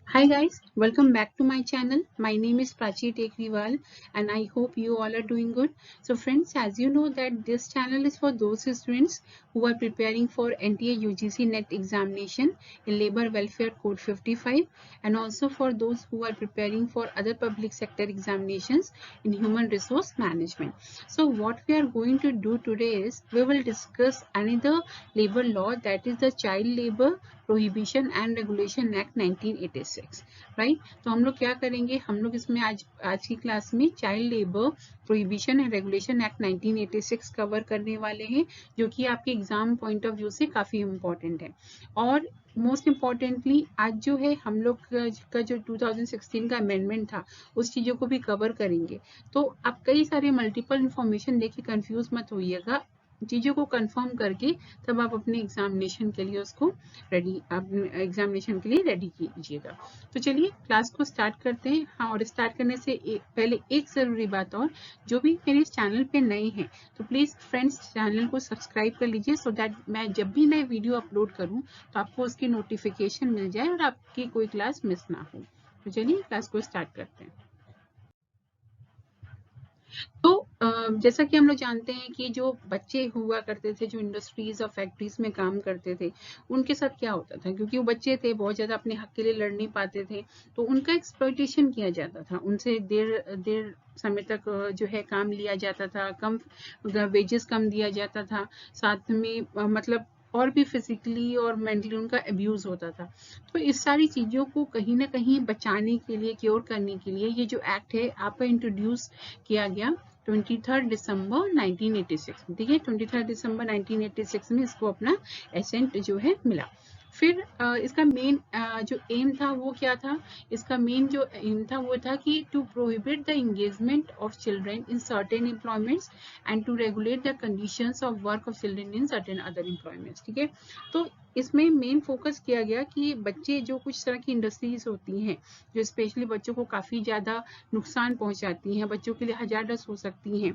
Hi guys, welcome back to my channel. My name is Prachi Tekriwal and I hope you all are doing good. So friends, as you know that this channel is for those students who are preparing for NTA UGC NET examination in Labor Welfare Code 55 and also for those who are preparing for other public sector examinations in Human Resource Management. So what we are going to do today is we will discuss another labor law, that is the Child Labor prohibition and regulation act 1986, right. तो हम लोग क्या करेंगे, हम लोग इसमें आज की क्लास में child labour prohibition and regulation act 1986 cover करने वाले हैं, जो कि आपके एग्जाम पॉइंट ऑफ व्यू से काफी इम्पोर्टेंट है। और मोस्ट इम्पॉर्टेंटली आज जो है हम लोग का जो 2016 का अमेंडमेंट था उस चीज़ों को भी कवर करेंगे। तो आप कई सारे मल्टीपल इंफॉर्मेशन देके कंफ्यूज मत होइएगा, चीज़ों को कंफर्म करके तब आप अपने एग्जामिनेशन के लिए उसको एग्जामिनेशन के लिए रेडी कीजिएगा। तो चलिए क्लास को स्टार्ट करते हैं। हाँ, और स्टार्ट करने से पहले एक ज़रूरी बात और, जो भी मेरे इस चैनल पे नए हैं तो प्लीज़ फ्रेंड्स चैनल को सब्सक्राइब कर लीजिए, सो दैट मैं जब भी नए वीडियो अपलोड करूँ तो आपको उसकी नोटिफिकेशन मिल जाए और आपकी कोई क्लास मिस ना हो। तो चलिए क्लास को स्टार्ट करते हैं। तो जैसा कि हम लोग जानते हैं कि जो बच्चे हुआ करते थे, जो इंडस्ट्रीज और फैक्ट्रीज में काम करते थे, उनके साथ क्या होता था, क्योंकि वो बच्चे थे, बहुत ज़्यादा अपने हक के लिए लड़ नहीं पाते थे, तो उनका एक्सप्लॉयटेशन किया जाता था, उनसे देर देर समय तक जो है काम लिया जाता था, कम वेजेस कम दिया जाता था, साथ में मतलब और भी फिजिकली और मेंटली उनका अब्यूज़ होता था। तो इस सारी चीज़ों को कहीं ना कहीं बचाने के लिए, क्योर करने के लिए ये जो एक्ट है आपका इंट्रोड्यूस किया गया 23 दिसंबर 1986, ठीक है, 23 दिसंबर 1986 में इसको अपना एसेंट जो है मिला। फिर इसका मेन जो एम था वो क्या था, इसका मेन जो एम था वो था कि to prohibit the engagement of children in certain employments and to regulate the conditions of work of children in certain other employments, ठीक है। तो इसमें मेन फोकस किया गया कि बच्चे जो कुछ तरह की इंडस्ट्रीज होती हैं जो स्पेशली बच्चों को काफ़ी ज़्यादा नुकसान पहुंचाती हैं, बच्चों के लिए हजारस हो सकती हैं,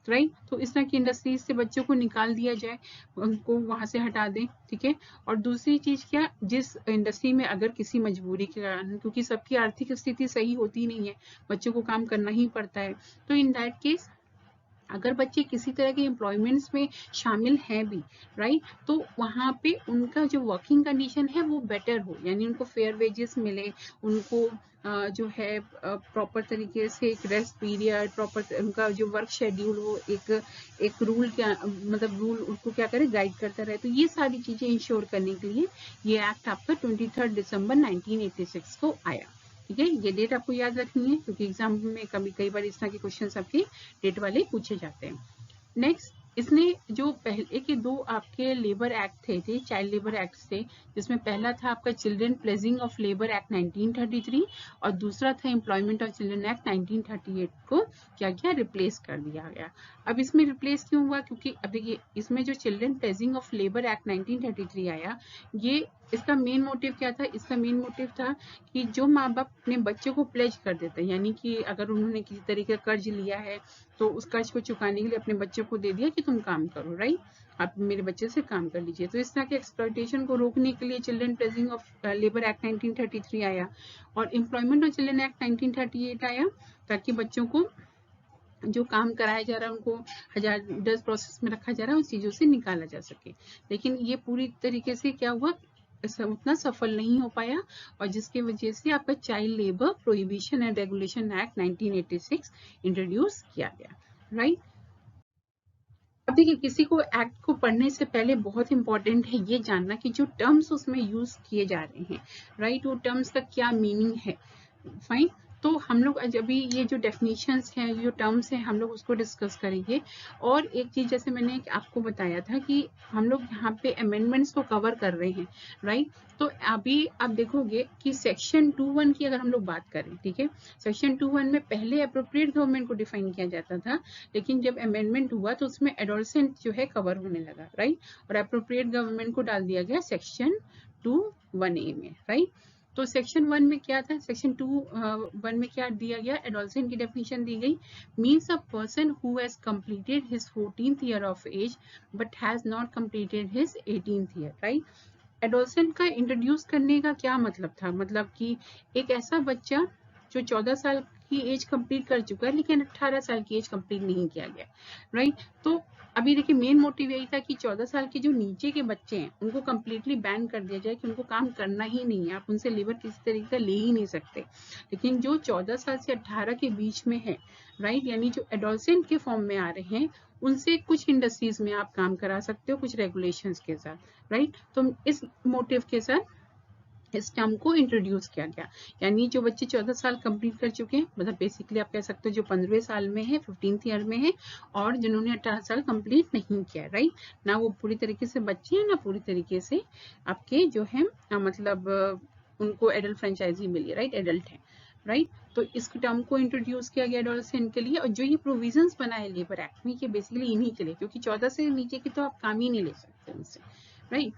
राइट। तो इस तरह की इंडस्ट्रीज से बच्चों को निकाल दिया जाए, उनको वहाँ से हटा दें, ठीक है। और दूसरी चीज़ क्या, जिस इंडस्ट्री में अगर किसी मजबूरी के कारण, क्योंकि सबकी आर्थिक स्थिति सही होती नहीं है, बच्चों को काम करना ही पड़ता है, तो इन दैट केस अगर बच्चे किसी तरह के एम्प्लॉयमेंट्स में शामिल हैं भी, राइट, तो वहाँ पे उनका जो वर्किंग कंडीशन है वो बेटर हो, यानी उनको फेयर वेजेस मिले, उनको जो है प्रॉपर तरीके से एक रेस्ट पीरियड, प्रॉपर उनका जो वर्क शेड्यूल हो, एक रूल क्या मतलब रूल उनको क्या करे, गाइड करता रहे। तो ये सारी चीज़ें इंश्योर करने के लिए ये एक्ट आपका 23 दिसंबर 1986 को आया, ठीक है। ये डेट आपको याद रखनी है क्योंकि एग्जाम में कई बार इस तरह के क्वेश्चन आपके डेट वाले पूछे जाते हैं। नेक्स्ट, इसने जो पहले के दो आपके लेबर एक्ट थे चाइल्ड लेबर एक्ट थे, जिसमें पहला था आपका children pledging of labour act 1933 और दूसरा था एम्प्लॉयमेंट ऑफ चिल्ड्रन एक्ट 1938 को क्या किया, रिप्लेस कर दिया गया। अब इसमें रिप्लेस क्यों हुआ, क्योंकि अब देखिए इसमें जो children pledging of labour act 1933 आया, ये इसका मेन मोटिव क्या था, इसका मेन मोटिव था कि जो माँ बाप अपने बच्चों को प्लेज कर देते हैं, यानी कि अगर उन्होंने किसी तरीके का कर्ज लिया है तो उस कर्ज को चुकाने के लिए अपने बच्चों को दे दिया कि तुम काम करो, राइट, आप मेरे बच्चे से काम कर लीजिए। तो इस तरह के एक्सप्लॉयटेशन को रोकने के लिए children pledging of labour act 1933 आया और एम्प्लॉयमेंट ऑफ चिल्ड्रन एक्ट 1938 आया, ताकि बच्चों को जो काम कराया जा रहा है उनको हजारदस प्रोसेस में रखा जा रहा है, उस चीज़ों से निकाला जा सके। लेकिन ये पूरी तरीके से क्या हुआ, उतना सफल नहीं हो पाया और जिसकी वजह से आपका child labour prohibition and regulation act 1986 introduce किया गया, राइट। अब देखिए किसी को एक्ट को पढ़ने से पहले बहुत इंपॉर्टेंट है ये जानना कि जो टर्म्स उसमें यूज किए जा रहे हैं, राइट, वो टर्म्स का क्या मीनिंग है, फाइन। तो हम लोग आज अभी ये जो डेफिनेशंस हैं, जो टर्म्स हैं, हम लोग उसको डिस्कस करेंगे। और एक चीज़ जैसे मैंने आपको बताया था कि हम लोग यहाँ पे अमेंडमेंट्स को कवर कर रहे हैं, राइट। तो अभी आप देखोगे कि सेक्शन 2(1) की अगर हम लोग बात करें, ठीक है, सेक्शन 2(1) में पहले अप्रोप्रिएट गवर्नमेंट को डिफाइन किया जाता था, लेकिन जब अमेंडमेंट हुआ तो उसमें एडोलसेंट जो है कवर होने लगा, राइट, और अप्रोप्रिएट गवर्नमेंट को डाल दिया गया सेक्शन 2(1)A में, राइट। तो सेक्शन 1 में क्या था, सेक्शन 2(1) में क्या दिया गया, एडोलसेंट की डेफिनेशन दी गई, means a person who has completed his 14th year of age but has not completed his 18th year, right. Adolescent का इंट्रोड्यूस करने का क्या मतलब था, मतलब कि एक ऐसा बच्चा जो 14 साल की एज कंप्लीट कर चुका है लेकिन 18 साल की एज कंप्लीट नहीं किया गया, राइट। तो अभी देखिए मेन मोटिव यही था कि 14 साल के जो नीचे के बच्चे हैं उनको कम्प्लीटली बैन कर दिया जाए कि उनको काम करना ही नहीं है, आप उनसे लेबर किसी तरीके का ले ही नहीं सकते। लेकिन जो 14 साल से 18 के बीच में है, राइट, यानी जो एडोलसेंट के फॉर्म में आ रहे हैं, उनसे कुछ इंडस्ट्रीज में आप काम करा सकते हो कुछ रेगुलेशंस के साथ, राइट। तो इस मोटिव के साथ इस टर्म को इंट्रोड्यूस किया गया, यानी जो बच्चे 14 साल कंप्लीट कर चुके हैं, मतलब बेसिकली आप कह सकते हो जो 15वें साल में है, 15th ईयर में है, और जिन्होंने 18 साल कंप्लीट नहीं किया, राइट, ना वो पूरी तरीके से बच्चे हैं ना पूरी तरीके से आपके जो है मतलब उनको एडल्ट फ्रेंचाइजी मिली, राइट, एडल्ट है, राइट। तो इस टर्म को इंट्रोड्यूस किया गया एडोलसेंट के लिए, और जो ये प्रोविजंस बनाए लेबर एक्ट में, कि बेसिकली इन्हीं के लिए, क्योंकि 14 से नीचे की तो आप काम ही नहीं ले सकते उनसे, राइट।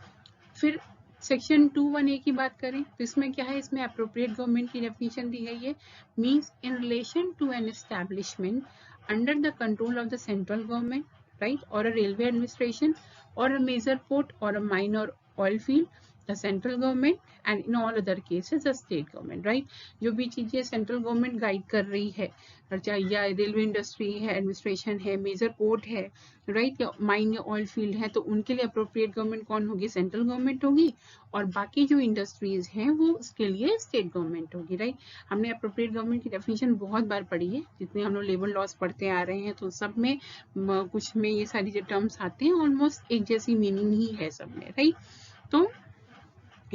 फिर सेक्शन 2(1)(a) की बात करें तो इसमें क्या है, इसमें अप्रोप्रिएट गवर्नमेंट की डेफिनेशन दी गई है, means in relation to an establishment under the control of the central government, right, और अ रेलवे एडमिनिस्ट्रेशन, और अ मेजर पोर्ट, और अ माइन और oil field, the central government, and in all other cases the state government, right. जो भी चीजें central government guide कर रही है, चाहे या रेलवे इंडस्ट्री है, एडमिनिस्ट्रेशन है, मेजर पोर्ट है, राइट, या माइन या ऑयल फील्ड है, तो उनके लिए अप्रोप्रिएट गवर्नमेंट कौन होगी, सेंट्रल गवर्नमेंट होगी, और बाकी जो इंडस्ट्रीज हैं वो उसके लिए स्टेट गवर्नमेंट होगी, राइट। हमने अप्रोप्रिएट गवर्नमेंट की डेफिनेशन बहुत बार पढ़ी है, जितने हम लोग लेबर लॉज पढ़ते आ रहे हैं, तो सब में कुछ में ये सारी जो टर्म्स आते हैं ऑलमोस्ट एक जैसी मीनिंग ही है सब में, राइट। तो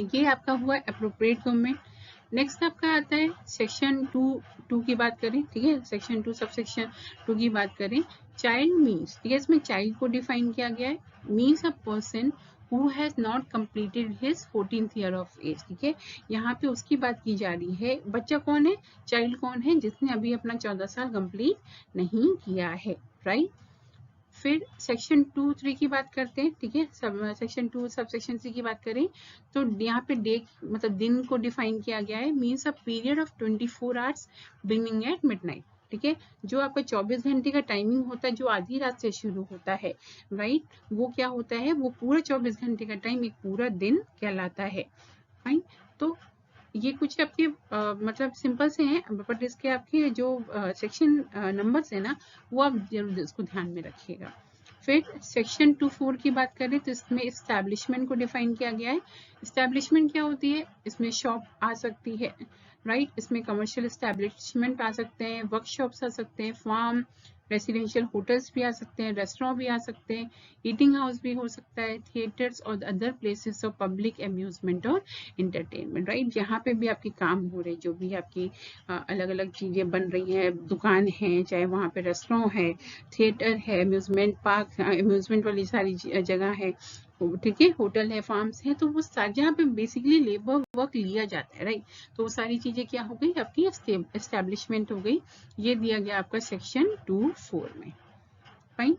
ये आपका हुआ अप्रोप्रिएट गवर्नमेंट। नेक्स्ट आपका आता है सेक्शन 2 की बात करें, ठीक है, सेक्शन 2 सब सेक्शन 2 की बात करें, चाइल्ड मीन्स, ठीक है, इसमें चाइल्ड को डिफाइन किया गया है, means a person who has not completed his 14th year of age, ठीक है, यहाँ पे उसकी बात की जा रही है। बच्चा कौन है, चाइल्ड कौन है, जिसने अभी अपना 14 साल कंप्लीट नहीं किया है, राइट। फिर सेक्शन 2(3) की बात करते हैं, ठीक है, सब सेक्शन 2 सब सेक्शन 3 की बात करें तो यहाँ पे डे मतलब दिन को डिफाइन किया गया है, means a period of 24 hours beginning eight midnight, ठीक है, जो आपका 24 घंटे का टाइमिंग होता है जो आधी रात से शुरू होता है, राइट, वो क्या होता है, वो पूरा 24 घंटे का टाइम एक पूरा दिन कहलाता है, राइट। तो ये कुछ आपके मतलब सिंपल से हैं, बट इसके आपके जो सेक्शन नंबर्स है ना, वो आप जरूर इसको ध्यान में रखिएगा। फिर सेक्शन 2(4) की बात करें तो इसमें एस्टैब्लिशमेंट को डिफाइन किया गया है। एस्टैब्लिशमेंट क्या होती है, इसमें शॉप आ सकती है, राइट, इसमें कमर्शियल एस्टैब्लिशमेंट आ सकते हैं, वर्कशॉप्स आ सकते हैं, फार्म, रेसिडेंशियल होटल्स भी आ सकते हैं, रेस्टोरेंट भी आ सकते हैं, ईटिंग हाउस भी हो सकता है, थिएटर्स और other places of public amusement और इंटरटेनमेंट, राइट, यहाँ पे भी आपकी काम हो रहे, जो भी आपकी अलग अलग चीजें बन रही हैं, दुकान है, चाहे वहाँ पे रेस्टोरेंट है, थिएटर है, अम्यूजमेंट पार्क, अम्यूजमेंट वाली सारी जगह है, ठीक है, होटल है, फार्म्स है, तो वो जहाँ पे बेसिकली लेबर वर्क लिया जाता है, राइट, तो वो सारी चीजें क्या हो गई आपकी एस्टेब्लिशमेंट हो गई। ये दिया गया आपका सेक्शन 2(4) में, फाइन।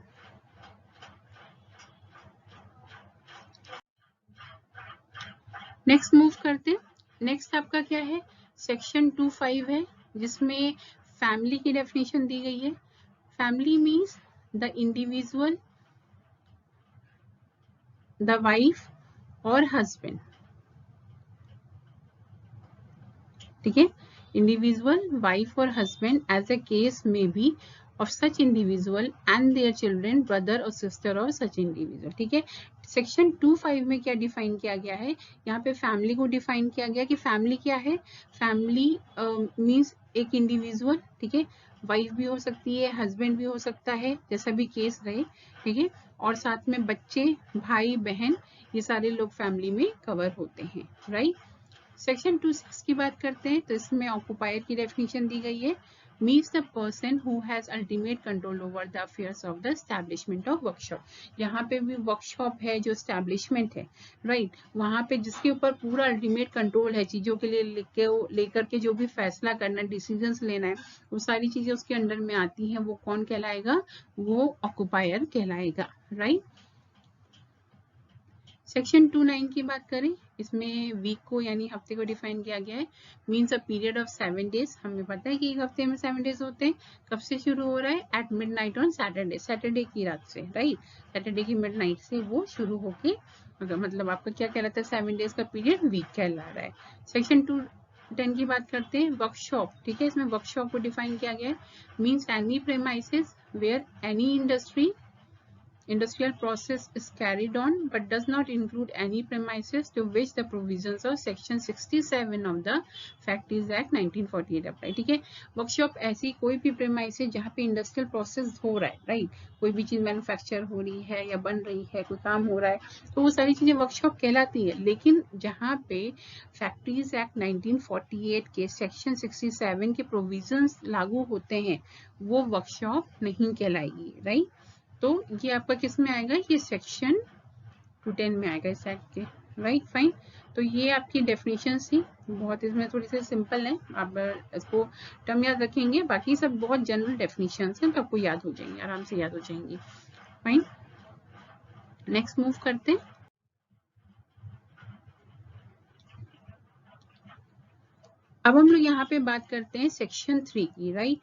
नेक्स्ट मूव करते हैं, नेक्स्ट आपका क्या है, सेक्शन 2(5) है, जिसमें फैमिली की डेफिनेशन दी गई है। Family means the individual, the wife और हस्बैंड, ठीक है, इंडिविजुअल, वाइफ और हस्बैंड एज अ केस में B of such individual and their children, brother or sister or such individual, ठीक है। सेक्शन 2(5) में क्या डिफाइन किया गया है, यहाँ पे फैमिली को डिफाइन किया गया कि फैमिली क्या है, फैमिली मीन्स एक इंडिविजुअल, ठीक है, वाइफ भी हो सकती है, हस्बैंड भी हो सकता है, जैसा भी केस रहे, ठीक है, और साथ में बच्चे, भाई बहन, ये सारे लोग फैमिली में कवर होते हैं, राइट। सेक्शन 2(6) की बात करते हैं तो इसमें ऑक्युपायर की डेफिनेशन दी गई है, means the person who has ultimate control over the affairs of the establishment of workshop. यहाँ पे भी वर्कशॉप है जो एस्टैब्लिशमेंट है, राइट, वहाँ पे जिसके ऊपर पूरा अल्टीमेट कंट्रोल है, चीजों के लिए लेकर के जो भी फैसला करना है, डिसीजंस लेना है, वो सारी चीजें उसके अंडर में आती हैं, वो कौन कहलाएगा, वो ऑक्युपायर कहलाएगा, राइट। सेक्शन 2(9) की बात करें, इसमें वीक को यानी हफ्ते को डिफाइन किया गया है, means a period of 7 days. हमें पता है कि एक हफ्ते में 7 डेज होते हैं, कब से शुरू हो रहा है, at midnight on Saturday, Saturday की रात से, राइट, सैटरडे की मिडनाइट से वो शुरू होके अगर मतलब आपका क्या कहलाता है, 7 डेज का पीरियड वीक कहला रहा है। सेक्शन 210 की बात करते हैं, वर्कशॉप। ठीक है, इसमें वर्कशॉप को डिफाइन किया गया है, means any premises where any industrial process is carried on but does not include any premises to which the provisions of section 67 of the Factories Act 1948 apply। ठीक है, वर्कशॉप ऐसी कोई भी प्रेमाइसेस जहाँ पे इंडस्ट्रियल प्रोसेस हो रहा है, राइट, कोई भी चीज मैन्युफैक्चर हो रही है या बन रही है, कोई काम हो रहा है, तो वो सारी चीजें वर्कशॉप कहलाती है। लेकिन जहाँ पे फैक्ट्रीज एक्ट 1948 के सेक्शन 67 के प्रोविजंस लागू होते हैं, वो वर्कशॉप नहीं कहलाएगी, राइट। तो ये आपका किस में आएगा, ये सेक्शन 210 में आएगा इस एक्ट के, राइट, फाइन। तो ये आपकी डेफिनेशन थी, बहुत इसमें थोड़ी सी सिंपल है, आप इसको टर्म याद रखेंगे, बाकी सब बहुत जनरल डेफिनेशन हैं, तो आपको याद हो जाएंगे, आराम से याद हो जाएंगी, फाइन। नेक्स्ट मूव करते हैं। अब हम लोग यहाँ पे बात करते हैं सेक्शन 3 की, राइट।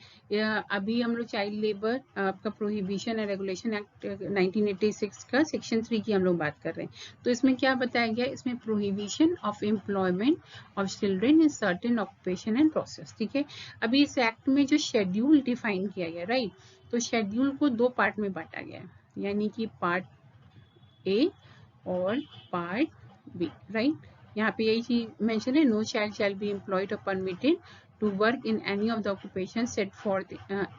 अभी हम लोग चाइल्ड लेबर आपका प्रोहिबिशन एंड रेगुलेशन एक्ट 1986 का सेक्शन 3 की हम लोग बात कर रहे हैं। तो इसमें क्या बताया गया, इसमें prohibition of employment of children in certain occupation and process. ठीक है, अभी इस एक्ट में जो शेड्यूल डिफाइन किया गया, राइट, तो शेड्यूल को 2 पार्ट में बांटा गया है, यानी कि पार्ट ए और पार्ट बी, राइट। यहाँ पे यही चीज मेंशन है, no child shall be employed और permitted to work in any of the occupations set forth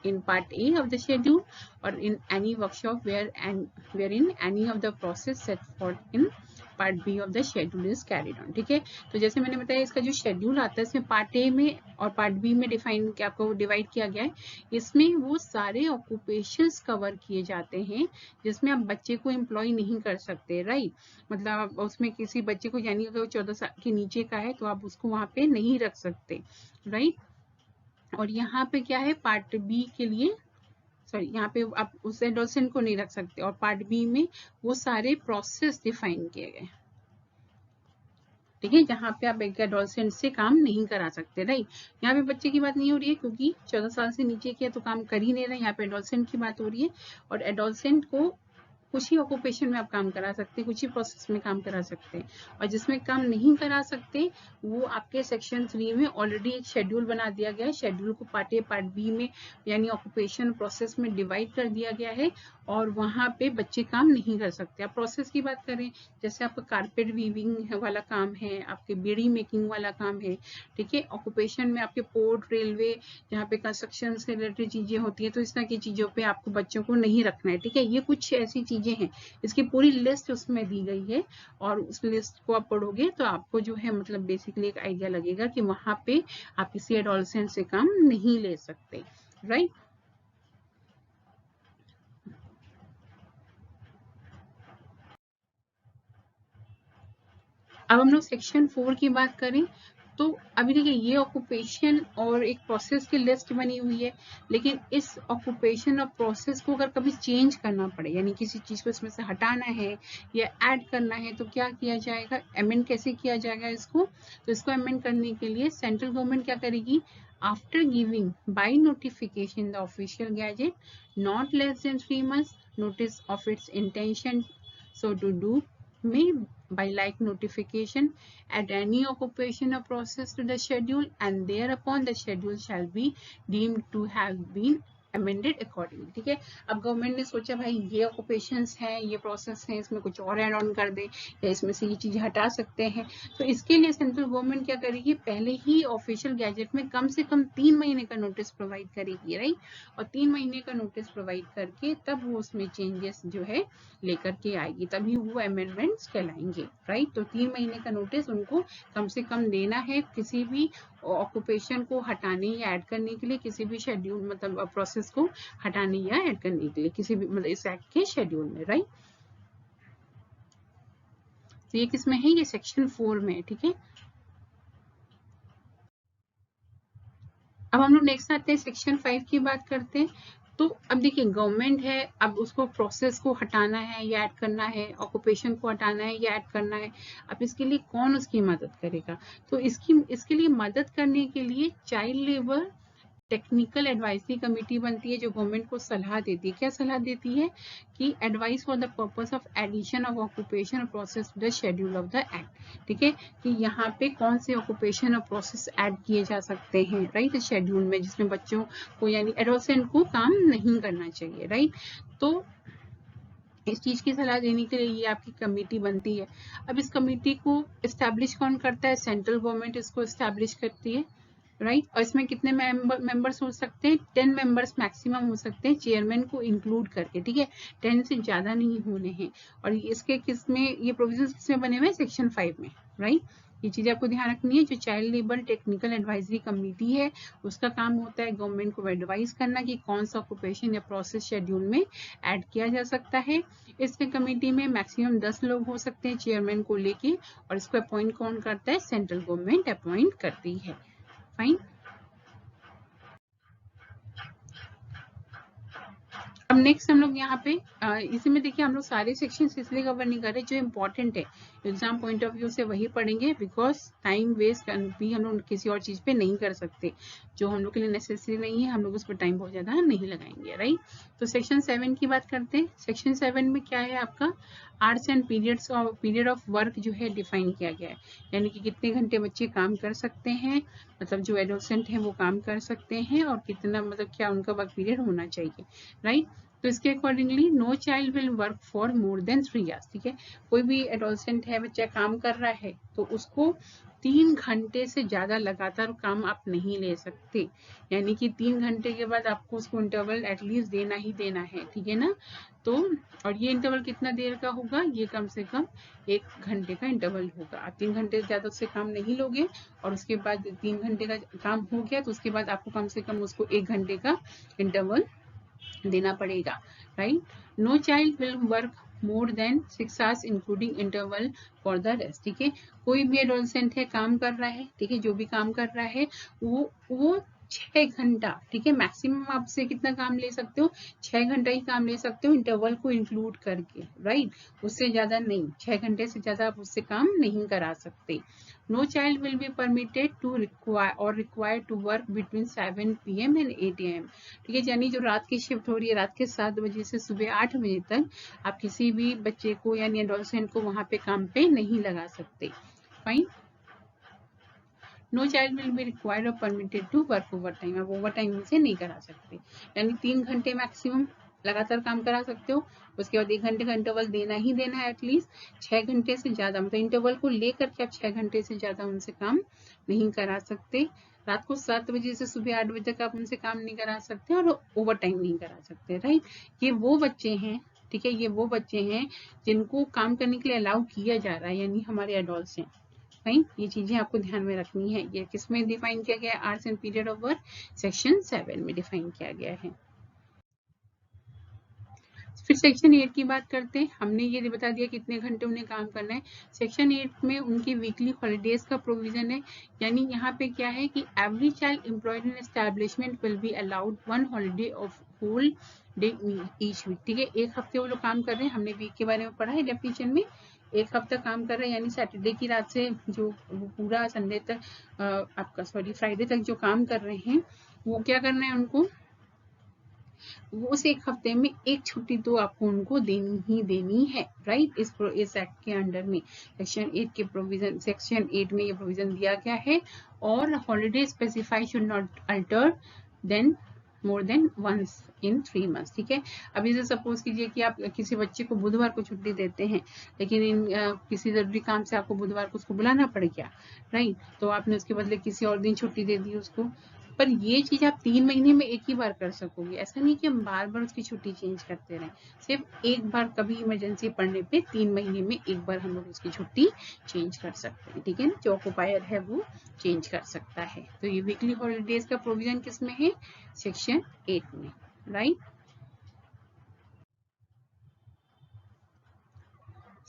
in part A of the schedule or in any workshop wherein any of the process set forth in part B of the schedule is carried on. ठीक है, तो जैसे मैंने बताया, इसका जो schedule आता है इसमें पार्ट ए में और पार्ट बी में डिफाइन क्या आपको डिवाइड किया गया है। इसमें वो सारे ऑक्यूपेशंस कवर किए जाते हैं जिसमें आप बच्चे को एम्प्लॉय नहीं कर सकते, राइट। मतलब उसमें किसी बच्चे को, यानी अगर वो 14 साल के नीचे का है तो आप उसको वहां पे नहीं रख सकते, राइट। और यहाँ पे क्या है, पार्ट बी के लिए, सॉरी, यहाँ पे आप उस एडोलसेंट को नहीं रख सकते, और पार्ट बी में वो सारे प्रोसेस डिफाइन किए गए। ठीक है, जहाँ पे आप एक एडोलसेंट से काम नहीं करा सकते, राइट। यहाँ पे बच्चे की बात नहीं हो रही है क्योंकि 14 साल से नीचे के तो काम कर ही नहीं रहे, यहाँ पे एडोलसेंट की बात हो रही है। और एडोलसेंट को कुछ ही ऑक्यूपेशन में आप काम करा सकते हैं, कुछ ही प्रोसेस में काम करा सकते हैं, और जिसमें काम नहीं करा सकते वो आपके सेक्शन 3 में ऑलरेडी एक शेड्यूल बना दिया गया है। शेड्यूल को पार्ट ए पार्ट बी में यानी ऑक्यूपेशन प्रोसेस में डिवाइड कर दिया गया है, और वहां पे बच्चे काम नहीं कर सकते। आप प्रोसेस की बात करें, जैसे आपका कारपेट वीविंग वाला काम है, आपके बीड़ी मेकिंग वाला काम है, ठीक है। ऑक्यूपेशन में आपके पोर्ट, रेलवे, जहाँ पे कंस्ट्रक्शन से रिलेटेड चीजें होती है, तो इस तरह की चीजों पे आपको बच्चों को नहीं रखना है, ठीक है। ये कुछ ऐसी चीजें हैं, इसकी पूरी लिस्ट उसमें दी गई है, और उस लिस्ट को आप पढ़ोगे तो आपको जो है मतलब बेसिकली एक आइडिया लगेगा कि वहां पे आप किसी एडोलसेंट से काम नहीं ले सकते, राइट। अब हम लोग सेक्शन 4 की बात करें तो अभी देखिए, ये ऑक्यूपेशन और एक प्रोसेस की लिस्ट बनी हुई है, लेकिन इस ऑक्यूपेशन और प्रोसेस को अगर कभी चेंज करना पड़े, यानी किसी चीज को इसमें से हटाना है या ऐड करना है, तो क्या किया जाएगा, अमेंड कैसे किया जाएगा इसको। तो इसको अमेंड करने के लिए सेंट्रल गवर्नमेंट क्या करेगी, after giving by notification the official gazette not less than 3 months notice of its intention so to do may by like notification add any occupation or process to the schedule, and thereupon the schedule shall be deemed to have been amended accordingly। ठीक है, अब government ने सोचा भाई ये occupations हैं, ये process हैं, इसमें कुछ और ऐड ऑन कर दे या इसमें से ये चीजें हटा सकते हैं, तो इसके लिए सेंट्रल गवर्नमेंट क्या करेगी, पहले ही ऑफिशियल गैजेट में कम से कम 3 महीने का नोटिस प्रोवाइड करेगी, राइट। और 3 महीने का नोटिस प्रोवाइड करके तब वो उसमें चेंजेस जो है लेकर के आएगी, तभी वो अमेंडमेंट्स कहलाएंगे, राइट। तो 3 महीने का नोटिस उनको कम से कम देना है किसी भी ऑक्यूपेशन को हटाने या ऐड करने के लिए, किसी भी शेड्यूल मतलब प्रोसेस को हटाने या ऐड करने के लिए, किसी भी मतलब इस एक्ट के शेड्यूल में, राइट। तो ये किसमें है, ये सेक्शन 4 में है, ठीक है। अब हम लोग नेक्स्ट आते हैं, सेक्शन 5 की बात करते हैं। तो अब देखिए, गवर्नमेंट है, अब उसको प्रोसेस को हटाना है या ऐड करना है, ऑक्यूपेशन को हटाना है या ऐड करना है, अब इसके लिए कौन उसकी मदद करेगा, तो इसके लिए मदद करने के लिए child labour technical advisory committee बनती है जो गवर्नमेंट को सलाह देती है। क्या सलाह देती है कि advice for the purpose of addition of occupation process to the schedule of the act. ठीक है, कि यहाँ पे कौन से ऑक्यूपेशन और प्रोसेस ऐड किए जा सकते हैं, राइट, शेड्यूल में, जिसमें बच्चों को यानी एडोलसेंट को काम नहीं करना चाहिए, राइट। तो इस चीज की सलाह देने के लिए ये आपकी कमेटी बनती है। अब इस कमेटी को एस्टैब्लिश कौन करता है? सेंट्रल गवर्नमेंट इसको एस्टैब्लिश करती है, राइट। और इसमें कितने मेंबर्स हो सकते हैं? 10 मेंबर्स मैक्सिमम हो सकते हैं, चेयरमैन को इंक्लूड करके, ठीक है, 10 से ज्यादा नहीं होने हैं। और इसके किसमें ये प्रोविजंस किसमें बने हुए हैं? सेक्शन 5 में, राइट। ये चीज आपको ध्यान रखनी है। जो child labour technical advisory committee है उसका काम होता है गवर्नमेंट को एडवाइस करना कि कौन सा ऑक्यूपेशन या प्रोसेस शेड्यूल में ऐड किया जा सकता है। इस कमेटी में मैक्सिमम 10 लोग हो सकते हैं चेयरमैन को लेके, और इसको अपॉइंट कौन करता है? सेंट्रल गवर्नमेंट अपॉइंट करती है। फाइन। अब नेक्स्ट हम लोग यहाँ पे इसी में देखिए हम लोग सारे सेक्शन इसलिए कवर नहीं कर रहे, जो इम्पोर्टेंट है एग्जाम पॉइंट ऑफ व्यू से वही पढ़ेंगे, बिकॉज टाइम वेस्ट भी हम लोग किसी और चीज पे नहीं कर सकते। जो हम लोग के लिए नेसेसरी नहीं है हम लोग उस पर टाइम बहुत ज्यादा नहीं लगाएंगे, राइट। तो सेक्शन 7 की बात करते हैं। सेक्शन 7 में क्या है आपका? Hours and period of work जो है डिफाइन किया गया है, यानी कि कितने घंटे बच्चे काम कर सकते हैं, मतलब जो एडोलसेंट है वो काम कर सकते हैं, और कितना मतलब क्या उनका वर्क पीरियड होना चाहिए, राइट। तो इसके accordingly no child will work for more than 3 years. ठीक है, कोई भी एडोलसेंट है, बच्चा काम कर रहा है, तो उसको 3 घंटे से ज्यादा लगातार काम आप नहीं ले सकते, यानी कि 3 घंटे के बाद आपको उसको इंटरवल एटलीस्ट देना ही देना है, ठीक है ना। तो और ये इंटरवल कितना देर का होगा? ये कम से कम 1 घंटे का इंटरवल होगा। आप 3 घंटे से ज्यादा उससे काम नहीं लोगे, और उसके बाद 3 घंटे का काम हो गया तो उसके बाद आपको कम से कम उसको 1 घंटे का इंटरवल देना पड़ेगा, right. No child will work more than 6 hours including interval for the rest. ठीक है, कोई भी एडोलसेंट है, काम कर रहा है, ठीक है, जो भी काम कर रहा है वो 6 घंटा, ठीक है, मैक्सिमम आपसे कितना काम ले सकते हो? 6 घंटा ही काम ले सकते हो, इंटरवल को इंक्लूड करके, राइट। उससे ज्यादा नहीं, 6 घंटे से ज्यादा आप उससे काम नहीं करा सकते। No child will be permitted to required to work between 7 PM and 8 AM। ठीक है, यानी जो रात की शिफ्ट हो रही है, रात के 7 बजे से सुबह 8 बजे तक आप किसी भी बच्चे को यानी एडोलसेंट को वहां पे काम पे नहीं लगा सकते। Fine. No child will be required or permitted to work overtime. आप ओवर टाइम से नहीं करा सकते, यानी 3 घंटे मैक्सिमम लगातार काम करा सकते हो, उसके बाद 1 घंटे का इंटरवल देना ही देना है एटलीस्ट। 6 घंटे से ज्यादा मतलब इंटरवल को लेकर के आप 6 घंटे से ज्यादा उनसे काम नहीं करा सकते। रात को 7 बजे से सुबह 8 बजे तक आप उनसे काम नहीं करा सकते, और ओवर टाइम नहीं करा सकते, राइट। ये वो बच्चे हैं, ठीक है, ये वो बच्चे हैं जिनको काम करने के लिए अलाउ किया जा रहा है, यानी हमारे एडोल्ट्स हैं। फाइन, ये चीजें आपको ध्यान में रखनी है। ये किसमें डिफाइन किया गया है? Hours and period of work section 7 में डिफाइन किया गया है। फिर सेक्शन 8 की बात करते हैं। हमने ये बता दिया कितने घंटे उन्हें काम करना है। सेक्शन 8 में उनकी वीकली हॉलीडेज का प्रोविजन है, यानी यहाँ पे क्या है कि every child employed in establishment will be allowed 1 holiday of whole day each week. ठीक है, एक हफ्ते वो लोग काम कर रहे हैं, हमने वीक के बारे में पढ़ा है डेफिनेशन में। एक हफ्ता काम कर रहे हैं, यानी सैटरडे की रात से जो पूरा संडे तक आपका फ्राइडे तक जो काम कर रहे हैं, वो क्या करना है उनको? वो उस एक हफ्ते में एक छुट्टी तो आपको उनको देनी ही देनी है, राइट। इस एक्ट के अंडर में सेक्शन 8 के प्रोविजन, सेक्शन 8 में ये प्रोविजन दिया गया है। और holiday specify should not alter then more than once in 3 months। ठीक है, अभी से सपोज कीजिए कि आप किसी बच्चे को बुधवार को छुट्टी देते हैं, लेकिन किसी जरूरी काम से आपको बुधवार को उसको बुलाना पड़ गया, राइट, तो आपने उसके बदले किसी और दिन छुट्टी दे दी उसको। पर ये चीज आप 3 महीने में एक ही बार कर सकोगे, ऐसा नहीं कि हम बार बार उसकी छुट्टी चेंज करते रहें। सिर्फ एक बार कभी इमरजेंसी पड़ने पे 3 महीने में एक बार हम लोग उसकी छुट्टी चेंज कर सकते हैं, ठीक है ना। जो ऑक्यूपायर है वो चेंज कर सकता है। तो ये वीकली हॉलीडेज का प्रोविजन किसमें है? सेक्शन 8 में, राइट।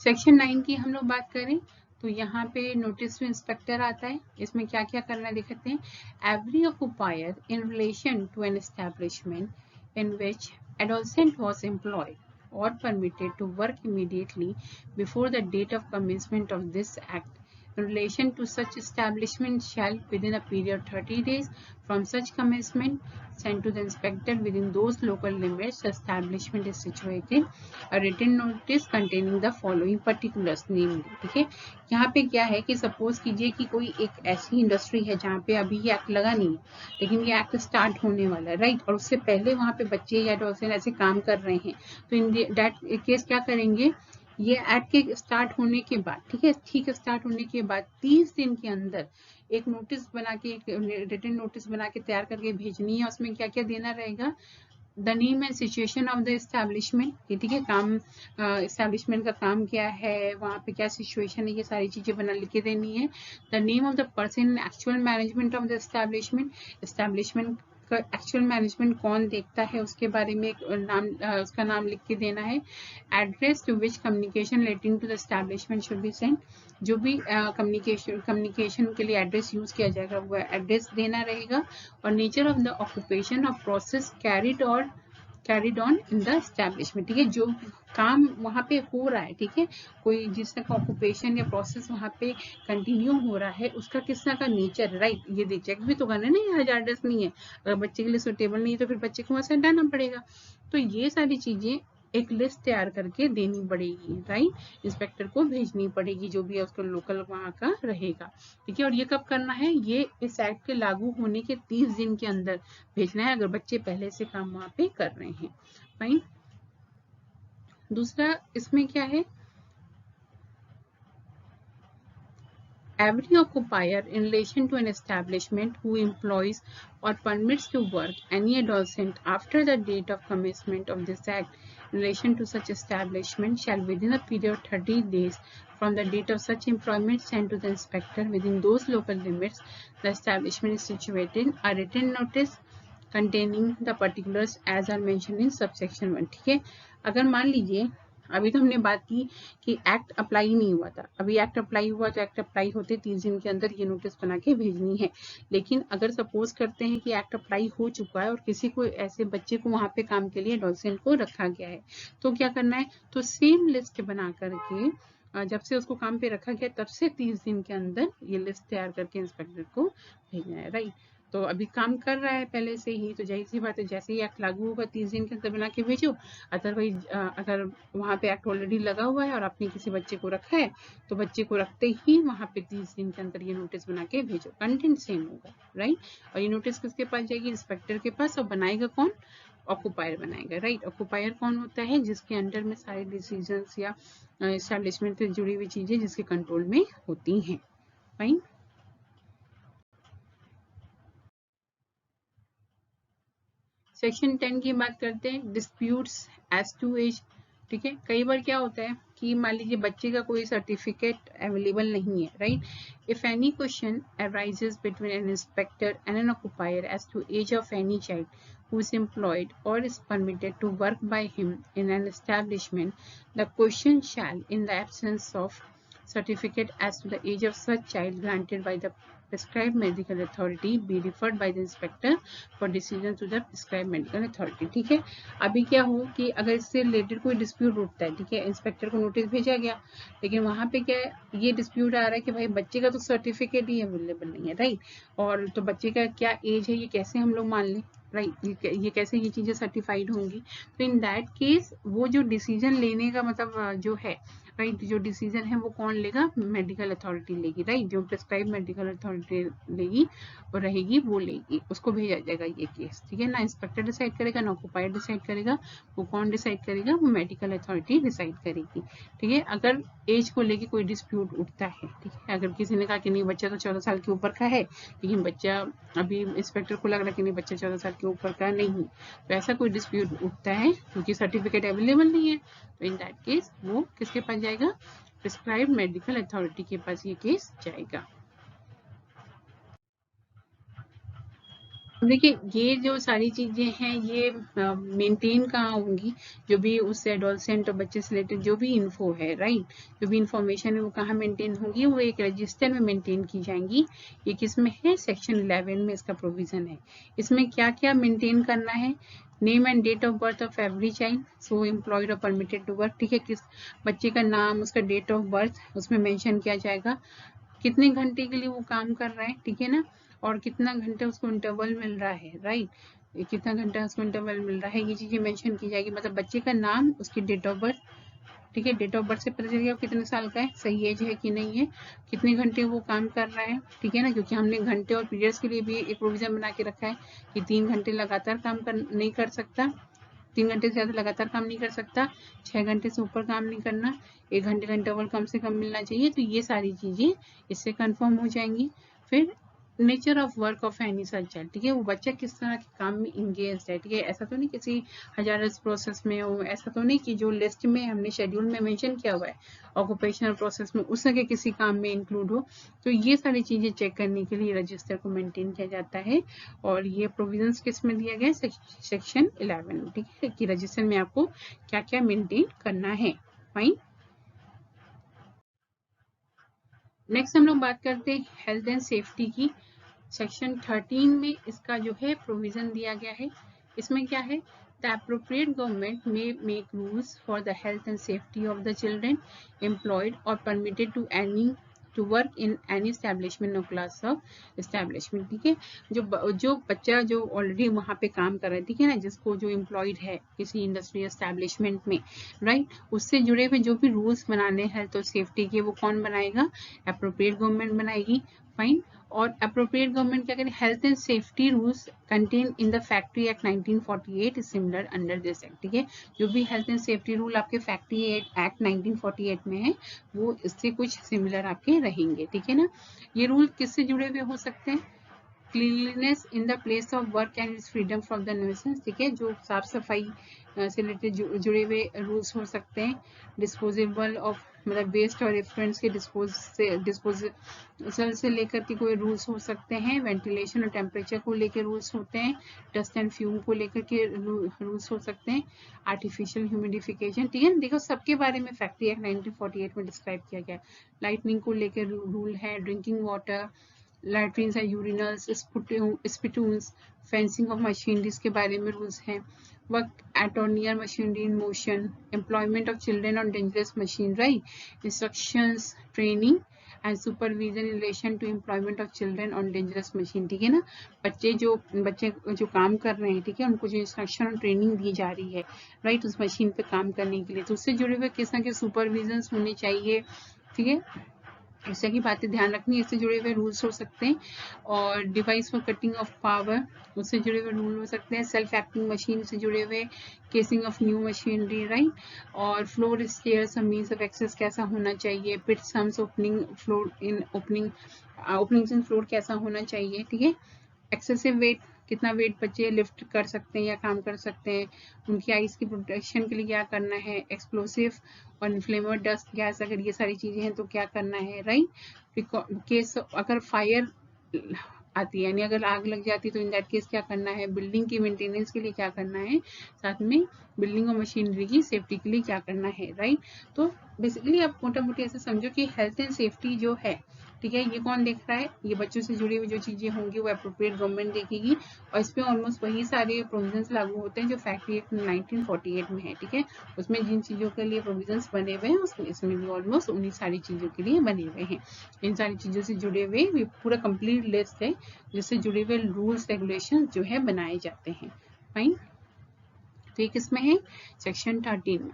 सेक्शन 9 की हम लोग बात करें तो यहाँ पे नोटिस टू इंस्पेक्टर आता है। इसमें क्या क्या करना है देखते हैं। Every occupier in relation to an establishment in which adolescent was employed or permitted to work immediately before the date of commencement of this act in relation to such establishment shall within a period of 30 days from such commencement sent to the inspector within those local limits the establishment is situated a written notice containing the following particulars namely, ठीक है। यहाँ पे क्या है कि suppose कीजिए कि कोई एक ऐसी इंडस्ट्री है जहाँ पे अभी ये एक्ट लगा नहीं है लेकिन ये एक्ट स्टार्ट होने वाला है, राइट, और उससे पहले वहाँ पे बच्चे या डॉल्फिन ऐसे काम कर रहे हैं, तो इन दैट केस क्या करेंगे, ये एक्ट के स्टार्ट होने के बाद, ठीक है, स्टार्ट होने के बाद 30 दिन के अंदर एक नोटिस बना के, एक रिटन नोटिस बना के तैयार करके भेजनी है। उसमें क्या क्या देना रहेगा, the name and situation of the establishment, ठीक है, काम एस्टैब्लिशमेंट का काम क्या है, वहाँ पे क्या सिचुएशन है, ये सारी चीजें बना लिख के देनी है। The name of the person actual management of the establishment का एक्चुअल मैनेजमेंट कौन देखता है उसके बारे में नाम, उसका नाम लिख के देना है। Address to which communication relating to the establishment should be sent, जो भी कम्युनिकेशन के लिए एड्रेस यूज किया जाएगा वो एड्रेस देना रहेगा। और nature of the occupation of process carried on in the establishment, ठीक है, जो काम वहाँ पे हो रहा है, ठीक है, कोई जिस तरह का ऑक्यूपेशन या प्रोसेस वहाँ पे कंटिन्यू हो रहा है उसका किस तरह का नेचर, राइट, ये चेक भी तो करना नहीं, हजारडस नहीं है, अगर बच्चे के लिए सुटेबल नहीं है तो फिर बच्चे को वहाँ से हटाना पड़ेगा। तो ये सारी चीजें एक लिस्ट तैयार करके देनी पड़ेगी, राइट, इंस्पेक्टर को भेजनी पड़ेगी, जो भी है उसको लोकल वहाँ का रहेगा, ठीक है। और ये कब करना है, ये इस एक्ट के लागू होने के 30 दिन के अंदर भेजना है अगर बच्चे पहले से काम वहाँ पे कर रहे हैं, फाइन। दूसरा इसमें क्या है, every occupier in relation to an establishment who employs or permits to work any adolescent after the date of commencement of this act in relation to such establishment shall within a period of 30 days from the date of such employment send to the inspector within those local limits the establishment is situated a written notice containing the particulars as are mentioned in subsection 1, ठीक है। अगर मान लीजिए अभी तो हमने बात की कि एक्ट अप्लाई नहीं हुआ था, अभी एक्ट अप्लाई हुआ तो एक्ट अप्लाई होते 30 दिन के अंदर ये नोटिस बना के भेजनी है। लेकिन अगर सपोज करते हैं कि एक्ट अप्लाई हो चुका है और किसी को ऐसे बच्चे को वहां पे काम के लिए एडोलसेंट को रखा गया है, तो क्या करना है, तो सेम लिस्ट बना करके जब से उसको काम पे रखा गया तब से 30 दिन के अंदर ये लिस्ट तैयार करके इंस्पेक्टर को भेजना है, राइट। तो अभी काम कर रहा है पहले से ही, तो जाहिर सी बात है जैसे ही एक्ट लागू होगा 30 दिन के अंदर बना के भेजो। अदरवाइज अगर वहाँ पे एक्ट ऑलरेडी लगा हुआ है और आपने किसी बच्चे को रखा है तो बच्चे को रखते ही वहाँ पे 30 दिन के अंदर ये नोटिस बना के भेजो, कंटेंट सेम होगा, राइट। और ये नोटिस किसके पास जाएगी, इंस्पेक्टर के पास, और बनाएगा कौन, ऑक्यूपायर बनाएगा, राइट। ऑक्यूपायर कौन होता है, जिसके अंडर में सारे डिसीजंस या एस्टैब्लिशमेंट से जुड़ी हुई चीजें जिसके कंट्रोल में होती हैं, फाइन। सेक्शन 10 की बात करते हैं, डिस्प्यूट्स एज टू एज, ठीक है। कई बार क्या होता है कि मान लीजिए बच्चे का कोई सर्टिफिकेट अवेलेबल नहीं है, right. If any question arises between an inspector and an occupier as to age of any child who is employed or is permitted to work by him in an establishment, the question shall, in the absence of certificate as to the age of such child granted by the prescribed medical authority, be referred by the inspector for decision to the prescribed medical authority, ठीक है। अभी क्या हो कि अगर इससे related कोई dispute उठता है, ठीक है, इंस्पेक्टर को नोटिस भेजा गया, लेकिन वहां पे क्या है, ये डिस्प्यूट आ रहा है कि भाई बच्चे का तो सर्टिफिकेट ही अवेलेबल नहीं है, राइट, और तो बच्चे का क्या एज है ये कैसे हम लोग मान लें, राइट, ये कैसे ये चीजें सर्टिफाइड होंगी। तो इन दैट केस वो जो डिसीजन लेने का मतलब जो है, राइट, जो डिसीजन है वो कौन लेगा, मेडिकल अथॉरिटी लेगी, राइट, जो प्रिस्क्राइब मेडिकल अथॉरिटी लेगी और रहेगी वो लेगी, उसको भेजा जाएगा ये केस, ठीक है ना। इंस्पेक्टर डिसाइड करेगा ना ऑक्यूपायर डिसाइड करेगा, वो कौन डिसाइड करेगा, वो मेडिकल अथॉरिटी डिसाइड करेगी, ठीक है। अगर एज को लेके कोई डिस्प्यूट उठता है, ठीक है, अगर किसी ने कहा कि नहीं बच्चा तो 14 साल के ऊपर का है, लेकिन बच्चा अभी इंस्पेक्टर को लग रहा है कि नहीं बच्चा 14 साल के ऊपर का नहीं, तो ऐसा कोई डिस्प्यूट उठता है क्योंकि सर्टिफिकेट अवेलेबल नहीं है, तो इन दैट केस वो किसके पास जाएगा, प्रिस्क्राइब्ड मेडिकल अथॉरिटी के पास ये केस जाएगा। देखिए ये जो सारी चीजें हैं ये मेंटेन कहाँ होंगी, जो भी उस एडोलसेंट और बच्चे से रिलेटेड जो भी इन्फो है, राइट, जो भी इंफॉर्मेशन है वो कहाँ मेंटेन होंगी, वो एक रजिस्टर में मेंटेन की जाएंगी। ये किसमें है, सेक्शन 11 में इसका प्रोविजन है। इसमें क्या क्या मेंटेन करना है, name and date of birth of every child so employed और परमिटेड टू वर्क, ठीक है, किस बच्चे का नाम, उसका डेट ऑफ बर्थ उसमें मेंशन किया जाएगा, कितने घंटे के लिए वो काम कर रहा है, ठीक है ना, और कितना घंटे उसको इंटरवल मिल रहा है, राइट, कितना घंटा उसको इंटरवल मिल रहा है, ये चीजें मेंशन की जाएगी। मतलब बच्चे का नाम, उसकी डेट ऑफ बर्थ, ठीक है, डेट ऑफ बर्थ से पता चलेगा कितने साल का है, सही एज है कि नहीं है, कितने घंटे वो काम कर रहा है, ठीक है ना, क्योंकि हमने घंटे और पीरियड्स के लिए भी एक प्रोविजन बना के रखा है कि 3 घंटे लगातार काम नहीं कर सकता, 3 घंटे से ज़्यादा लगातार काम नहीं कर सकता, 6 घंटे से ऊपर काम नहीं करना, 1 घंटे का इंटरवल कम से कम मिलना चाहिए। तो ये सारी चीज़ें इससे कंफर्म हो जाएंगी। फिर nature of work of any such child, ठीक है, वो बच्चा किस तरह के काम में इंगेज है, ठीक है, ऐसा तो नहीं किसी हजारस प्रोसेस में हो, ऐसा तो नहीं कि जो लिस्ट में हमने शेड्यूल में मेंशन किया हुआ है ऑक्यूपेशनल प्रोसेस में उस तरह के किसी काम में इंक्लूड हो। तो ये सारी चीजें चेक करने के लिए रजिस्टर को मेंटेन किया जाता है। और ये प्रोविजंस किस में दिया गया है, सेक्शन 11, ठीक है, कि रजिस्टर में आपको क्या क्या मेंटेन करना है। फाइन। नेक्स्ट हम लोग बात करते हैं हेल्थ एंड सेफ्टी की। सेक्शन 13 में इसका जो है प्रोविजन दिया गया है। इसमें क्या है, the appropriate government may make rules for the health and safety of the children employed or permitted to work in any establishment or class of establishment, ठीक है, जो बच्चा जो ऑलरेडी वहाँ पे काम कर रहा है, ठीक है ना, जिसको जो एम्प्लॉयड है किसी इंडस्ट्री एस्टैब्लिशमेंट में, राइट, उससे जुड़े हुए जो भी रूल्स बनाने हेल्थ और सेफ्टी के, वो कौन बनाएगा, एप्रोप्रिएट गवर्नमेंट बनाएगी। फाइन। और अप्रोप्रिएट गवर्नमेंट क्या करें, health and safety rules contain in the factory act 1948 is similar under this act, ठीक है, जो भी हेल्थ एंड सेफ्टी रूल आपके फैक्ट्री एक्ट 1948 में है वो इससे कुछ सिमिलर आपके रहेंगे, ठीक है ना। ये रूल किससे जुड़े हुए हो सकते हैं, cleanliness in the place of work and freedom from the nuisance, ठीक है, जो साफ सफाई से रिलेटेड जुड़े हुए रूल्स हो सकते हैं। डिस्पोजेबल ऑफ मतलब वेस्ट और इफ्लुएंट्स के डिस्पोजल से लेकर के कोई रूल्स हो सकते हैं। वेंटिलेशन और टेम्परेचर को लेकर रूल्स होते हैं। डस्ट एंड फ्यूम को लेकर के रूल्स हो सकते हैं। आर्टिफिशियल ह्यूमिडिफिकेशन, ठीक है, देखो सबके बारे में फैक्ट्री एक्ट 1948 में डिस्क्राइब किया गया है। लाइटनिंग को लेकर रूल है। Drinking water, latrines and urinals, spittoons, fencing of machineries के बारे में रूल्स हैं। वर्क एट और near machinery in motion, employment of children on dangerous machine, right, instructions, training and supervision in relation to employment of children on dangerous machine, ठीक है ना, बच्चे जो काम कर रहे हैं, ठीक है, उनको जो इंस्ट्रक्शन और ट्रेनिंग दी जा रही है, राइट, उस मशीन पे काम करने के लिए, तो उससे जुड़े हुए किस तरह के सुपरविजन होने चाहिए, ठीक है, इस तरह की बातें ध्यान रखनी है। इससे जुड़े हुए रूल्स हो सकते हैं। और device for cutting of power, उससे जुड़े हुए रूल हो सकते हैं। सेल्फ एक्टिंग मशीन से जुड़े हुए, casing of new machinery, right, और floor stairs means of access कैसा होना चाहिए। Pit sumps opening floor in openings in floor कैसा होना चाहिए, ठीक है। एक्सेसिव वेट, कितना वेट बच्चे लिफ्ट कर सकते हैं या काम कर सकते हैं। उनकी आइज की प्रोटेक्शन के लिए क्या करना है। एक्सप्लोसिव और इन्फ्लेमेबल डस्ट गैस, अगर ये सारी चीजें हैं तो क्या करना है, राइट। केस अगर फायर आती है, यानी अगर आग लग जाती है तो इन दैट केस क्या करना है। बिल्डिंग की मेंटेनेंस के लिए क्या करना है, साथ में बिल्डिंग और मशीनरी की सेफ्टी के लिए क्या करना है, राइट। तो बेसिकली आप मोटा मोटी ऐसे समझो कि हेल्थ एंड सेफ्टी जो है, ठीक है, ये कौन देख रहा है, ये बच्चों से जुड़ी हुई जो चीजें होंगी वो एप्रोप्रिएट गवर्नमेंट देखेगी। और इस पे ऑलमोस्ट वही सारे प्रोविजंस लागू होते हैं जो फैक्ट्री एक्ट 1948 में है, ठीक है। उसमें जिन चीजों के लिए प्रोविजंस बने हुए हैं उसमें इसमें भी ऑलमोस्ट उन्हीं सारी चीजों के लिए बने हुए हैं। इन सारी चीजों से जुड़े हुए पूरा कंप्लीट लिस्ट है जिससे जुड़े हुए रूल्स रेगुलेशन जो है बनाए जाते हैं। फाइन। तो ये किसमें है, सेक्शन 13 में।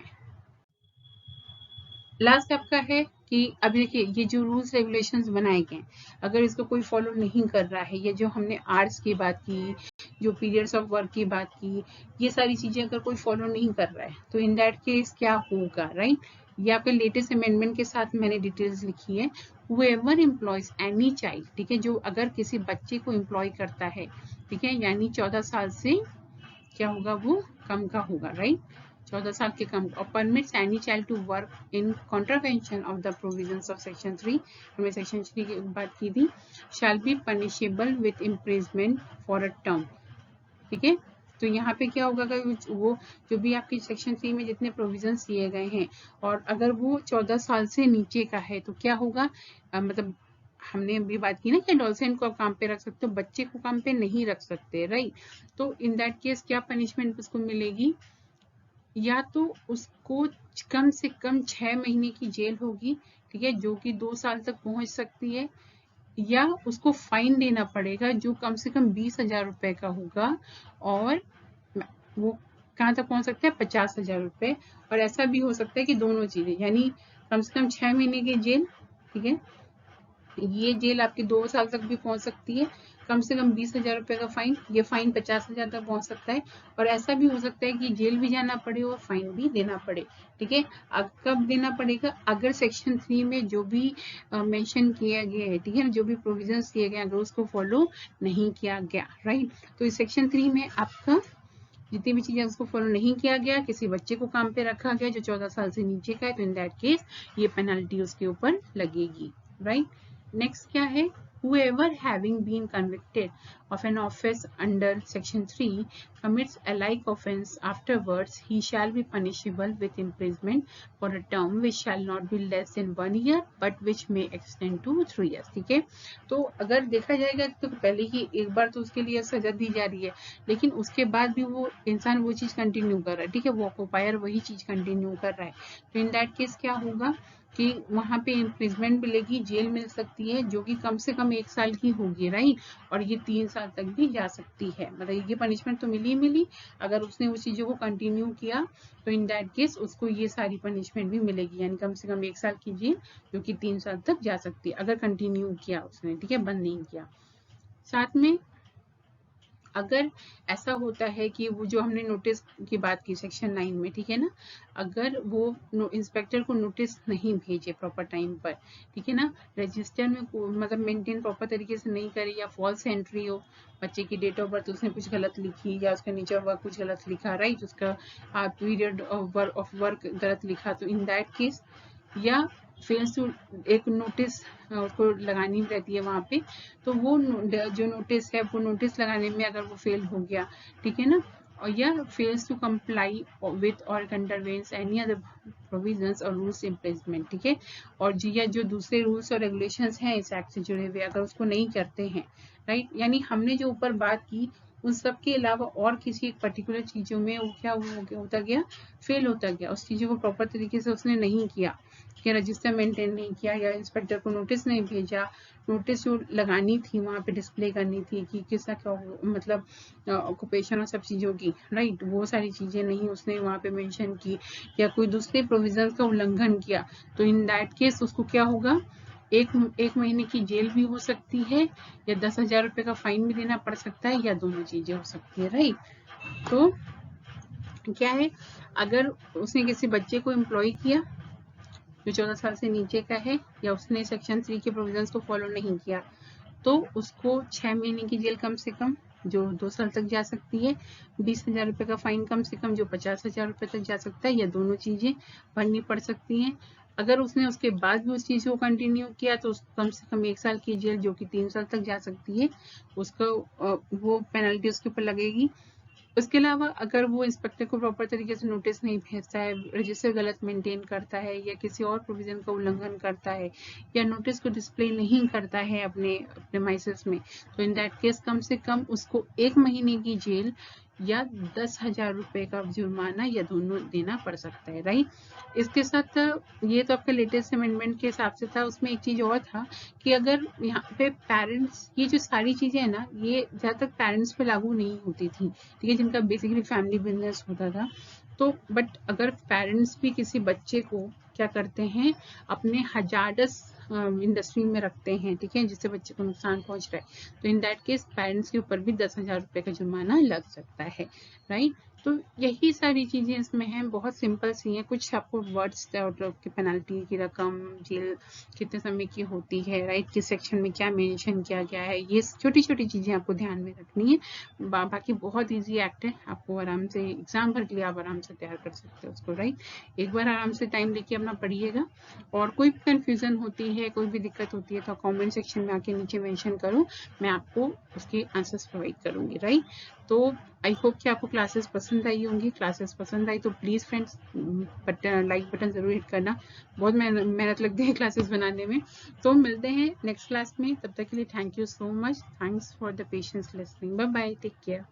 लास्ट आपका है कि अब देखिए ये जो रूल्स रेगुलेशंस बनाए गए, अगर इसको कोई फॉलो नहीं कर रहा है, ये जो हमने आवर्स की बात की, जो पीरियड्स ऑफ वर्क की बात की, ये सारी चीजें अगर कोई फॉलो नहीं कर रहा है तो इन दैट केस क्या होगा, राइट। ये आपके लेटेस्ट अमेंडमेंट के साथ मैंने डिटेल्स लिखी है। whoever employs any child, ठीक है, जो अगर किसी बच्चे को एम्प्लॉय करता है, ठीक है, यानी 14 साल से क्या होगा, वो कम का होगा, राइट, 14 साल के कम, और permits any child to work in contravention of the provisions of section 3, हमने सेक्शन 3 की बात की थी, shall be punishable with imprisonment for a term, ठीक है। तो यहाँ पे क्या होगा, अगर वो जो भी आपके सेक्शन 3 में जितने प्रोविजंस दिए गए हैं और अगर वो 14 साल से नीचे का है तो क्या होगा, मतलब हमने अभी बात की ना कि एडोलसेंट को आप काम पे रख सकते हो, बच्चे को काम पे नहीं रख सकते, राइट। तो इन दैट केस क्या पनिशमेंट उसको मिलेगी, या तो उसको कम से कम 6 महीने की जेल होगी, ठीक है, जो कि 2 साल तक पहुंच सकती है, या उसको फाइन देना पड़ेगा जो कम से कम 20,000 रुपए का होगा, और वो कहाँ तक पहुंच सकता है, 50,000 रुपए। और ऐसा भी हो सकता है कि दोनों चीजें, यानी कम से कम 6 महीने की जेल, ठीक है, ये जेल आपकी 2 साल तक भी पहुंच सकती है, कम से कम 20,000 रुपए का फाइन, ये फाइन 50,000 तक पहुंच सकता है, और ऐसा भी हो सकता है कि जेल भी जाना पड़े और फाइन भी देना पड़े, ठीक है। कब देना पड़ेगा, अगर सेक्शन 3 में जो भी मेंशन किया गया है, ठीक है, जो भी प्रोविजंस किए गए अगर उसको फॉलो नहीं किया गया, राइट। तो इस सेक्शन 3 में आपका जितनी भी चीजें उसको फॉलो नहीं किया गया, किसी बच्चे को काम पे रखा गया जो 14 साल से नीचे का है, तो इन दैट केस ये पेनल्टी उसके ऊपर लगेगी, राइट। नेक्स्ट क्या है, whoever having been convicted of an offense under section 3 commits a like offense afterwards, he shall be punishable with imprisonment for a term which shall not be less than 1 year but which may extend to 3 years, ठीक है। तो अगर देखा जाएगा तो पहले ही एक बार तो उसके लिए सजा दी जा रही है, लेकिन उसके बाद भी वो इंसान वो चीज कंटिन्यू कर रहा है, ठीक है, वो ऑक्यूपायर वही चीज कंटिन्यू कर रहा है, तो इन दैट केस क्या होगा कि वहां पे इम्प्रिजमेंट मिलेगी, जेल मिल सकती है जो कि कम से कम 1 साल की होगी, राइट, और ये 3 साल तक भी जा सकती है, मतलब ये पनिशमेंट तो मिली अगर उसने उस चीजों को कंटिन्यू किया, तो इन दैट केस उसको ये सारी पनिशमेंट भी मिलेगी, यानी कम से कम 1 साल की जेल जो कि 3 साल तक जा सकती है अगर कंटिन्यू किया उसने, ठीक है, बंद नहीं किया। साथ में अगर ऐसा होता है कि वो जो हमने नोटिस की बात की सेक्शन 9 में, ठीक है ना, अगर वो इंस्पेक्टर को नोटिस नहीं भेजे प्रॉपर टाइम पर, ठीक है ना, रजिस्टर में मतलब मेंटेन प्रॉपर तरीके से नहीं करे, या फॉल्स एंट्री हो, बच्चे की डेट ऑफ बर्थ उसने कुछ गलत लिखी, या उसका नेचर वर्क कुछ गलत लिखा, राइट, उसका पीरियड ऑफ वर्क गलत लिखा, तो इन दैट केस, या फेल्स टू एक नोटिस उसको लगानी रहती है वहां पे, तो वो जो नोटिस है वो नोटिस लगाने में अगर वो फेल हो गया, ठीक है ना, और या फेल्स टू कंप्लाई विथ और कंट्रावेंस एनी अदर प्रोविजंस और रूल्स इम्प्लीमेंट, ठीक है, और या जो दूसरे रूल्स और रेगुलेशंस हैं इस एक्ट से जुड़े हुए अगर उसको नहीं करते हैं, राइट, यानी हमने जो ऊपर बात की उन सब के अलावा और किसी एक पर्टिकुलर चीजों में वो क्या होता गया, फेल होता गया, उस चीजों को प्रॉपर तरीके से उसने नहीं किया, कि रजिस्टर मेंटेन नहीं किया, या इंस्पेक्टर को नोटिस नहीं भेजा, नोटिस जो लगानी थी वहां पे डिस्प्ले करनी थी कि किसका क्या मतलब ऑक्यूपेशन और सब चीजों की, राइट, वो सारी चीजें नहीं उसने वहां पे मेंशन की, या कोई दूसरे प्रोविजन का उल्लंघन किया, तो इन दैट केस उसको क्या होगा, एक महीने की जेल भी हो सकती है, या 10,000 रुपए का फाइन भी देना पड़ सकता है, या दोनों चीजें हो सकती है, राइट। तो क्या है, अगर उसने किसी बच्चे को एम्प्लॉय किया जो 14 साल से नीचे का है, या उसने सेक्शन 3 के प्रोविजंस को फॉलो नहीं किया, तो उसको 6 महीने की जेल कम से कम जो 2 साल तक जा सकती है, 20,000 रुपए का फाइन कम से कम जो 50,000 रुपए तक जा सकता है, या दोनों चीजें भरनी पड़ सकती हैं। अगर उसने उसके बाद भी उस चीज को कंटिन्यू किया तो कम से कम 1 साल की जेल जो कि 3 साल तक जा सकती है, उसको वो पेनल्टी उसके ऊपर लगेगी। उसके अलावा अगर वो इंस्पेक्टर को प्रॉपर तरीके से नोटिस नहीं भेजता है, रजिस्टर गलत मेंटेन करता है, या किसी और प्रोविजन का उल्लंघन करता है, या नोटिस को डिस्प्ले नहीं करता है अपने प्रेमाइसेस में, तो इन दैट केस कम से कम उसको 1 महीने की जेल या 10,000 रुपए का जुर्माना या दोनों देना पड़ सकता है, राइट। इसके साथ ये तो आपका लेटेस्ट अमेंडमेंट के हिसाब से था, उसमें एक चीज और था कि अगर यहाँ पे पेरेंट्स, ये जो सारी चीजें है ना, ये जहाँ तक पेरेंट्स पे लागू नहीं होती थी, ठीक है, जिनका बेसिकली फैमिली बिजनेस होता था, तो बट अगर पेरेंट्स भी किसी बच्चे को क्या करते हैं, अपने हजारस इंडस्ट्री में रखते हैं, ठीक है, जिससे बच्चे को नुकसान पहुंच रहा है, तो इन दैट केस पेरेंट्स के ऊपर भी 10,000 रुपए का जुर्माना लग सकता है, राइट। तो यही सारी चीजें इसमें हैं, बहुत सिंपल सी हैं, कुछ आपको वर्ड्स की पेनल्टी की रकम, जेल कितने समय की होती है, राइट, किस सेक्शन में क्या मेंशन किया गया है, ये छोटी छोटी चीजें आपको ध्यान में रखनी है। बाकी बहुत इजी एक्ट है, आपको आराम से एग्जाम भर के लिए आप आराम से तैयार कर सकते हो उसको, राइट। एक बार आराम से टाइम लेके अपना पढ़िएगा, और कोई भी कंफ्यूजन होती है, कोई भी दिक्कत होती है तो कमेंट सेक्शन में आके नीचे मेंशन करो, मैं आपको उसके आंसर्स प्रोवाइड करूंगी, राइट। तो आई होप कि आपको क्लासेस पसंद आई होंगी, क्लासेस पसंद आई तो प्लीज फ्रेंड्स लाइक बटन जरूर हिट करना, बहुत मेहनत लगती है क्लासेस बनाने में। तो मिलते हैं नेक्स्ट क्लास में, तब तक के लिए thank you so much, thanks for the patience listening, bye bye, take care.